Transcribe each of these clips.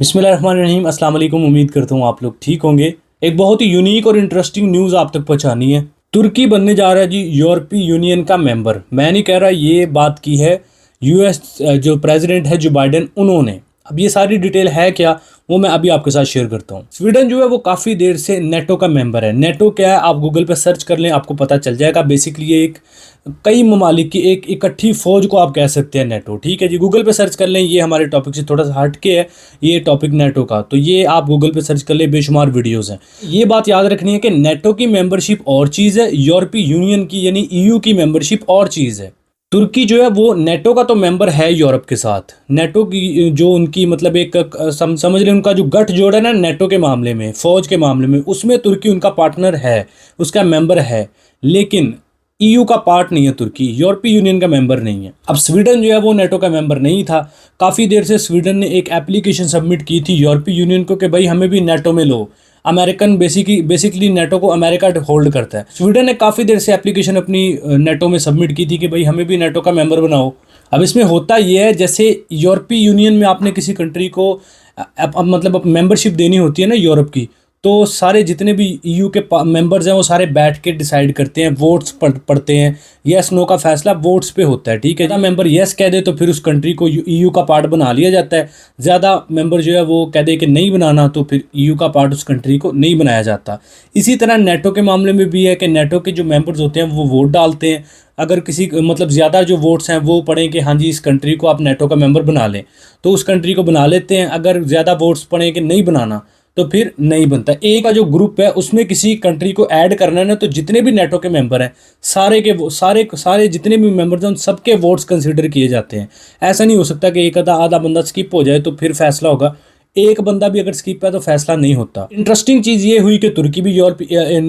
बिस्मिल्लाहिर्रहमानिर्रहीम, अस्सलाम वालेकुम। उम्मीद करता हूँ आप लोग ठीक होंगे। एक बहुत ही यूनिक और इंटरेस्टिंग न्यूज़ आप तक पहुँचानी है। तुर्की बनने जा रहा है जी यूरोपीय यूनियन का मेंबर। मैं नहीं कह रहा, ये बात की है यूएस जो प्रेसिडेंट है जो बाइडेन, उन्होंने। अब ये सारी डिटेल है क्या, वो मैं अभी आपके साथ शेयर करता हूँ। स्वीडन जो है वो काफ़ी देर से नेटो का मेंबर है। नेटो क्या है, आप गूगल पे सर्च कर लें, आपको पता चल जाएगा। बेसिकली ये एक कई ममालिक की एक इकट्ठी फौज को आप कह सकते हैं नेटो। ठीक है जी, गूगल पे सर्च कर लें। ये हमारे टॉपिक से थोड़ा सा हट के है ये टॉपिक नेटो का, तो ये आप गूगल पे सर्च कर लें, बेशुमार वीडियोस हैं। ये बात याद रखनी है कि नेटो की मेंबरशिप और चीज़ है, यूरोपीय यूनियन की यानी ईयू की मेंबरशिप और चीज़ है। तुर्की जो है वो नेटो का तो मेंबर है यूरोप के साथ। नेटो की जो उनकी मतलब एक समझ लें, उनका जो गठजोड़ है ना नेटो के मामले में, फौज के मामले में, उसमें तुर्की उनका पार्टनर है, उसका मेंबर है। लेकिन ईयू का पार्ट नहीं है तुर्की, यूरोपीय यूनियन का मेंबर नहीं है। अब स्वीडन जो है वो नेटो का मेंबर नहीं था। काफ़ी देर से स्वीडन ने एक एप्लीकेशन सबमिट की थी यूरोपीय यूनियन को कि भाई हमें भी नेटो में लो। अमेरिकन बेसिकली नेटो को अमेरिका होल्ड करता है। स्वीडन ने काफ़ी देर से एप्लीकेशन अपनी नेटो में सबमिट की थी कि भाई हमें भी नेटो का मेंबर बनाओ। अब इसमें होता ये है, जैसे यूरोपीय यूनियन में आपने किसी कंट्री को मतलब मेंबरशिप देनी होती है ना यूरोप की, तो सारे जितने भी ईयू के मेंबर्स हैं वो सारे बैठ के डिसाइड करते हैं, वोट्स पढ़ते हैं। यस नो का फैसला वोट्स पे होता है। ठीक है, ज़्यादा मेंबर यस कह दे तो फिर उस कंट्री को ईयू का पार्ट बना लिया जाता है। ज़्यादा मेंबर जो है वो कह दे कि नहीं बनाना, तो फिर ईयू का पार्ट उस कंट्री को नहीं बनाया जाता। इसी तरह नेटो के मामले में भी है कि नेटो के जो मेंबर्स होते हैं वो वोट डालते हैं। अगर किसी मतलब ज़्यादा जो वोट्स हैं वो पड़ें कि हाँ जी इस कंट्री को आप नेटो का मेंबर बना लें, तो उस कंट्री को बना लेते हैं। अगर ज़्यादा वोट्स पड़ें कि नहीं बनाना, तो फिर नहीं बनता। एक का जो ग्रुप है उसमें किसी कंट्री को ऐड करना है ना, तो जितने भी नेटो के मेंबर हैं सारे के सारे जितने भी मेंबर्स हैं उन सबके वोट्स कंसीडर किए जाते हैं। ऐसा नहीं हो सकता कि एक आधा बंदा स्किप हो जाए तो फिर फैसला होगा। एक बंदा भी अगर स्किप है तो फैसला नहीं होता। इंटरेस्टिंग चीज़ ये हुई कि तुर्की भी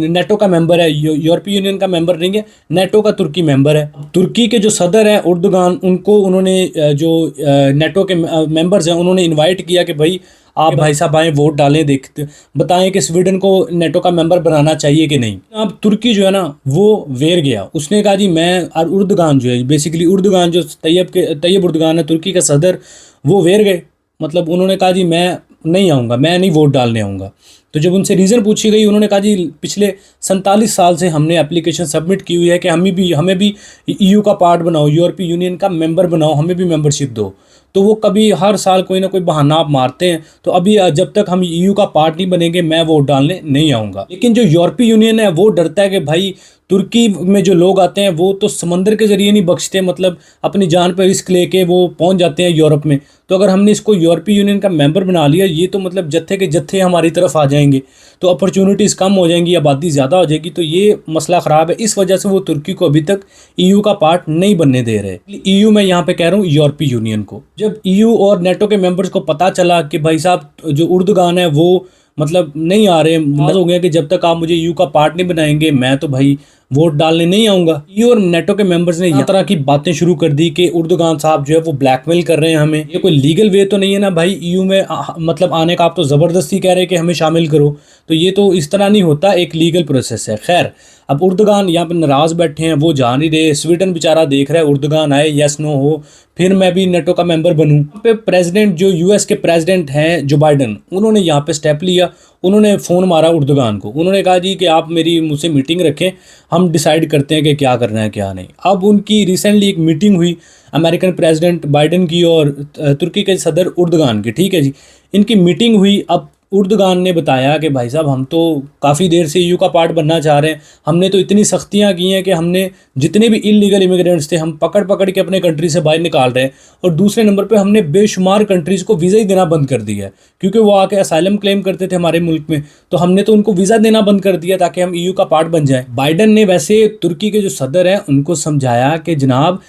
नेटो का मेंबर है, यूरोपीय यूनियन का मेंबर नहीं है, नेटो का तुर्की मेंबर है। तुर्की के जो सदर हैं उर्दुगान, उनको उन्होंने जो नेटो के मेंबर्स हैं उन्होंने इन्वाइट किया कि भाई आप भाई साहब आएँ, वोट डालें, देखते बताएं कि स्वीडन को नेटो का मेंबर बनाना चाहिए कि नहीं। अब तुर्की जो है ना वो वेर गया, उसने कहा जी मैं, और उर्दुगान जो है बेसिकली उर्दुगान जो तैयब उर्दुगान है तुर्की का सदर, वो वेर गए। मतलब उन्होंने कहा जी मैं नहीं आऊँगा, मैं नहीं वोट डालने आऊँगा। तो जब उनसे रीज़न पूछी गई, उन्होंने कहा जी पिछले 47 साल से हमने एप्लीकेशन सबमिट की हुई है कि हमें भी ईयू का पार्ट बनाओ, यूरोपीय यूनियन का मेंबर बनाओ, हमें भी मेंबरशिप दो। तो वो कभी हर साल कोई ना कोई बहाना आप मारते हैं। तो अभी जब तक हम ईयू का पार्ट नहीं बनेंगे मैं वोट डालने नहीं आऊँगा। लेकिन जो यूरोपीय यूनियन है वो डरता है कि भाई तुर्की में जो लोग आते हैं वो तो समंदर के ज़रिए नहीं बख्शते, मतलब अपनी जान पर रिस्क लेके वो पहुंच जाते हैं यूरोप में। तो अगर हमने इसको यूरोपीय यूनियन का मेंबर बना लिया, ये तो मतलब जत्थे के जत्थे हमारी तरफ आ जाएंगे, तो अपॉर्चुनिटीज़ कम हो जाएंगी, आबादी ज़्यादा हो जाएगी। तो ये मसला ख़राब है। इस वजह से वो तुर्की को अभी तक ईयू का पार्ट नहीं बनने दे रहे। ईयू मैं यहाँ पे कह रहा हूँ यूरोपीय यूनियन को। जब ईयू और नेटो के मेंबर्स को पता चला कि भाई साहब जो उर्दुगान है वो मतलब नहीं आ रहे, मजा हो गया कि जब तक आप मुझे ईयू का पार्ट नहीं बनाएंगे मैं तो भाई वोट डालने नहीं आऊँगा। ईयू और नेटो के मेंबर्स ने इस तरह की बातें शुरू कर दी कि उर्दुगान साहब जो है वो ब्लैकमेल कर रहे हैं हमें। ये कोई लीगल वे तो नहीं है ना भाई ईयू में मतलब आने का, आप तो ज़बरदस्ती कह रहे हैं कि हमें शामिल करो। तो ये तो इस तरह नहीं होता, एक लीगल प्रोसेस है। खैर, अब उर्दुगान यहाँ पर नाराज़ बैठे हैं, वो जा नहीं रहे। स्वीडन बेचारा देख रहा है उर्दुगान आए, यस नो हो, फिर मैं भी नेटो का मेंबर बनूं। यहाँ पे प्रेसिडेंट जो यूएस के प्रेसिडेंट हैं जो बाइडन, उन्होंने यहाँ पे स्टेप लिया। उन्होंने फ़ोन मारा उर्दुगान को, उन्होंने कहा जी कि आप मेरी मुझसे मीटिंग रखें, हम डिसाइड करते हैं कि क्या करना है क्या नहीं। अब उनकी रिसेंटली एक मीटिंग हुई अमेरिकन प्रेसिडेंट बाइडन की और तुर्की के सदर उर्दुगान की। ठीक है जी, इनकी मीटिंग हुई। अब उर्दुगान ने बताया कि भाई साहब हम तो काफ़ी देर से ईयू का पार्ट बनना चाह रहे हैं, हमने तो इतनी सख्तियां की हैं कि हमने जितने भी इलीगल इमिग्रेंट्स थे हम पकड़ पकड़ के अपने कंट्री से बाहर निकाल रहे हैं। और दूसरे नंबर पे हमने बेशुमार कंट्रीज़ को वीज़ा ही देना बंद कर दिया है, क्योंकि वो आके असाइलम क्लेम करते थे हमारे मुल्क में, तो हमने तो उनको वीज़ा देना बंद कर दिया ताकि हम ईयू का पार्ट बन जाए। बाइडन ने वैसे तुर्की के जो सदर हैं उनको समझाया कि जनाब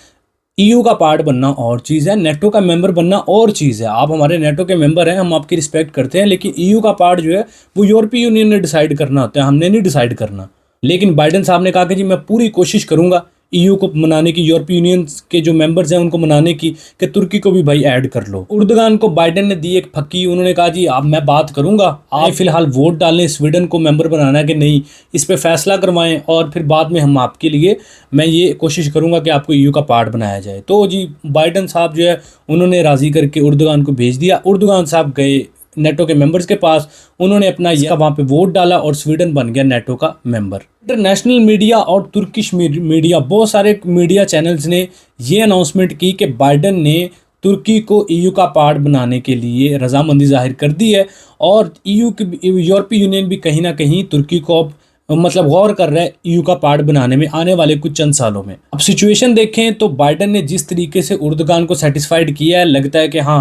ईयू का पार्ट बनना और चीज़ है, नेटो का मेंबर बनना और चीज़ है। आप हमारे नेटो के मेंबर हैं, हम आपकी रिस्पेक्ट करते हैं, लेकिन ईयू का पार्ट जो है वो यूरोपीय यूनियन ने डिसाइड करना होता है, हमने नहीं डिसाइड करना। लेकिन बाइडन साहब ने कहा कि जी मैं पूरी कोशिश करूंगा ईयू को मनाने की, यूरोपीय यूनियन के जो मेंबर्स हैं उनको मनाने की, कि तुर्की को भी भाई ऐड कर लो। उर्दुगान को बाइडन ने दी एक फक्की, उन्होंने कहा जी अब मैं बात करूंगा, आप फिलहाल वोट डालें स्वीडन को मेंबर बनाना है कि नहीं, इस पर फैसला करवाएं, और फिर बाद में हम आपके लिए, मैं ये कोशिश करूंगा कि आपको ईयू का पार्ट बनाया जाए। तो जी बाइडन साहब जो है उन्होंने राज़ी करके उर्दुगान को भेज दिया। उर्दुगान साहब गए नेटो के मेंबर्स के पास, उन्होंने अपना वहाँ पे वोट डाला और स्वीडन बन गया नेटो का मेंबर। इंटरनेशनल मीडिया और तुर्किश मीडिया, बहुत सारे मीडिया चैनल्स ने ये अनाउंसमेंट की कि बाइडन ने तुर्की को ईयू का पार्ट बनाने के लिए रजामंदी जाहिर कर दी है और यूरोपीय यूनियन भी कहीं ना कहीं तुर्की को मतलब गौर कर रहा है ईयू का पार्ट बनाने में आने वाले कुछ चंद सालों में। अब सिचुएशन देखें तो बाइडन ने जिस तरीके से उर्दुगान को सेटिस्फाइड किया है, लगता है कि हाँ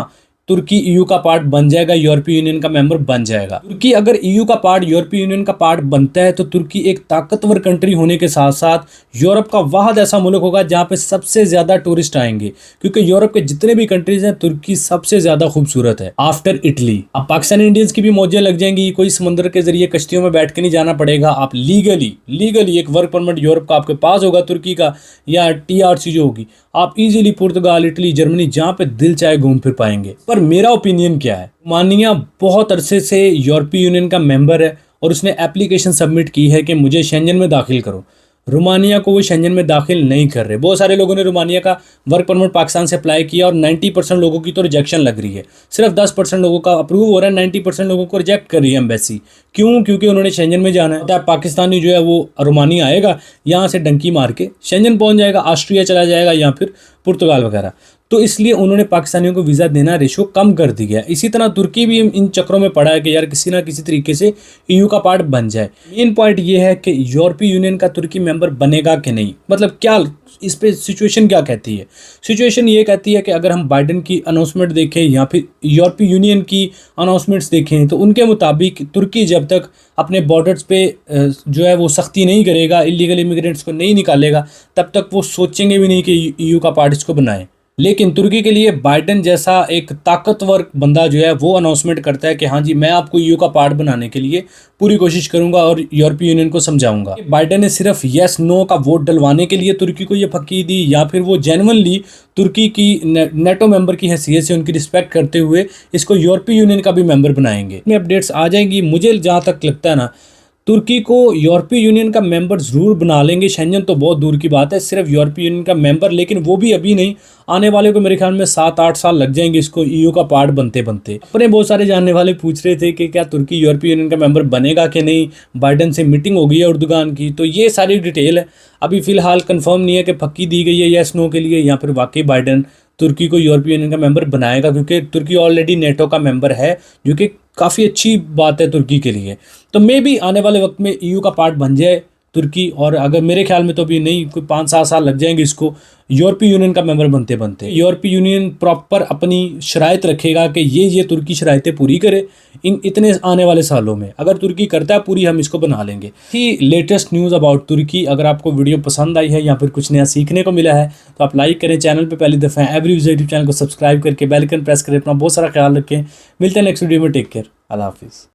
तुर्की ईयू का पार्ट बन जाएगा, यूरोपीय यूनियन का मेंबर बन जाएगा। तुर्की अगर ईयू का पार्ट, यूरोपीय यूनियन का पार्ट बनता है तो तुर्की एक ताकतवर कंट्री होने के साथ साथ यूरोप का वाहिद ऐसा मुल्क होगा जहाँ पे सबसे ज्यादा टूरिस्ट आएंगे, क्योंकि यूरोप के जितने भी कंट्रीज हैं तुर्की सबसे ज्यादा खूबसूरत है आफ्टर इटली। अब पाकिस्तानी इंडियंस की भी मौजें लग जाएंगी, कोई समुद्र के जरिए कश्तियों में बैठ के नहीं जाना पड़ेगा, आप लीगली एक वर्क परमिट यूरोप का आपके पास होगा तुर्की का, या TRC जो होगी, आप इजीली पुर्तगाल, इटली, जर्मनी जहाँ पे दिल चाहे घूम फिर पाएंगे। पर मेरा ओपिनियन क्या है, रोमानिया बहुत अरसे से यूरोपीय यूनियन का मेंबर है और उसने एप्लीकेशन सबमिट की है कि मुझे शेंजन में दाखिल करो। रोमानिया को वो शेंजन में दाखिल नहीं कर रहे। बहुत सारे लोगों ने रोमानिया का वर्क परमिट पाकिस्तान से अप्लाई किया और 90% लोगों की तो रिजेक्शन लग रही है, सिर्फ 10% लोगों का अप्रूव हो रहा है, 90% लोगों को रिजेक्ट कर रही है एम्बेसी। क्यों? क्योंकि उन्होंने शेंजन में जाना है। पाकिस्तानी जो है वो रोमानिया आएगा, यहाँ से डंकी मार के शेंजन पहुँच जाएगा, ऑस्ट्रिया चला जाएगा या फिर पुर्तगाल वगैरह, तो इसलिए उन्होंने पाकिस्तानियों को वीज़ा देना रेशो कम कर दिया है। इसी तरह तुर्की भी इन चक्रों में पड़ा है कि यार किसी ना किसी तरीके से ईयू का पार्ट बन जाए। मेन पॉइंट ये है कि यूरोपीय यूनियन का तुर्की मेंबर बनेगा कि नहीं, मतलब क्या इस पे सिचुएशन क्या कहती है। सिचुएशन ये कहती है कि अगर हम बाइडन की अनाउंसमेंट देखें या फिर यूरोपीय यूनियन की अनाउंसमेंट्स देखें तो उनके मुताबिक तुर्की जब तक अपने बॉर्डर्स पे जो है वो सख्ती नहीं करेगा, इलीगल इमिग्रेंट्स को नहीं निकालेगा, तब तक वो सोचेंगे भी नहीं कि ईयू का पार्ट इसको बनाए। लेकिन तुर्की के लिए बाइडन जैसा एक ताकतवर बंदा जो है वो अनाउंसमेंट करता है कि हाँ जी मैं आपको ईयू का पार्ट बनाने के लिए पूरी कोशिश करूंगा और यूरोपीय यूनियन को समझाऊंगा। बाइडन ने सिर्फ यस नो का वोट डलवाने के लिए तुर्की को ये फक्की दी या फिर वो जेन्युइनली तुर्की की नेटो मेंबर की हैसियत से उनकी रिस्पेक्ट करते हुए इसको यूरोपीय यूनियन का भी मेंबर बनाएंगे। इसमें अपडेट्स आ जाएंगी। मुझे जहाँ तक लगता है ना, तुर्की को यूरोपीय यूनियन का मेंबर ज़रूर बना लेंगे। शेंजन तो बहुत दूर की बात है, सिर्फ यूरोपीय यूनियन का मेंबर, लेकिन वो भी अभी नहीं, आने वाले को मेरे ख्याल में 7-8 साल लग जाएंगे इसको ईयू का पार्ट बनते बनते। अपने बहुत सारे जानने वाले पूछ रहे थे कि क्या तुर्की यूरोपीय यूनियन का मेंबर बनेगा कि नहीं, बाइडन से मीटिंग हो गई है उर्दुगान की, तो ये सारी डिटेल है। अभी फ़िलहाल कन्फर्म नहीं है कि पक्की दी गई है येस नो के लिए या फिर वाकई बाइडन तुर्की को यूरोपीय यूनियन का मेंबर बनाएगा, क्योंकि तुर्की ऑलरेडी नेटो का मेंबर है, जो कि काफ़ी अच्छी बात है तुर्की के लिए। तो मे भी आने वाले वक्त में ईयू का पार्ट बन जाए तुर्की, और अगर मेरे ख्याल में तो भी नहीं, कोई 5-7 साल लग जाएंगे इसको यूरोपीय यूनियन का मेंबर बनते बनते। यूरोपीय यूनियन प्रॉपर अपनी शराइत रखेगा कि ये तुर्की शराइतें पूरी करे इन इतने आने वाले सालों में। अगर तुर्की करता है पूरी, हम इसको बना लेंगे। थी लेटेस्ट न्यूज़ अबाउट तुर्की। अगर आपको वीडियो पसंद आई है या फिर कुछ नया सीखने को मिला है तो आप लाइक करें, चैनल पर पहली दफ़ा एवरी यूट्यूब चैनल को सब्सक्राइब करके बेल आइकन प्रेस करें। अपना बहुत सारा ख्याल रखें। मिलते हैं नेक्स्ट वीडियो में। टेक केयर, अल्लाह हाफिज़।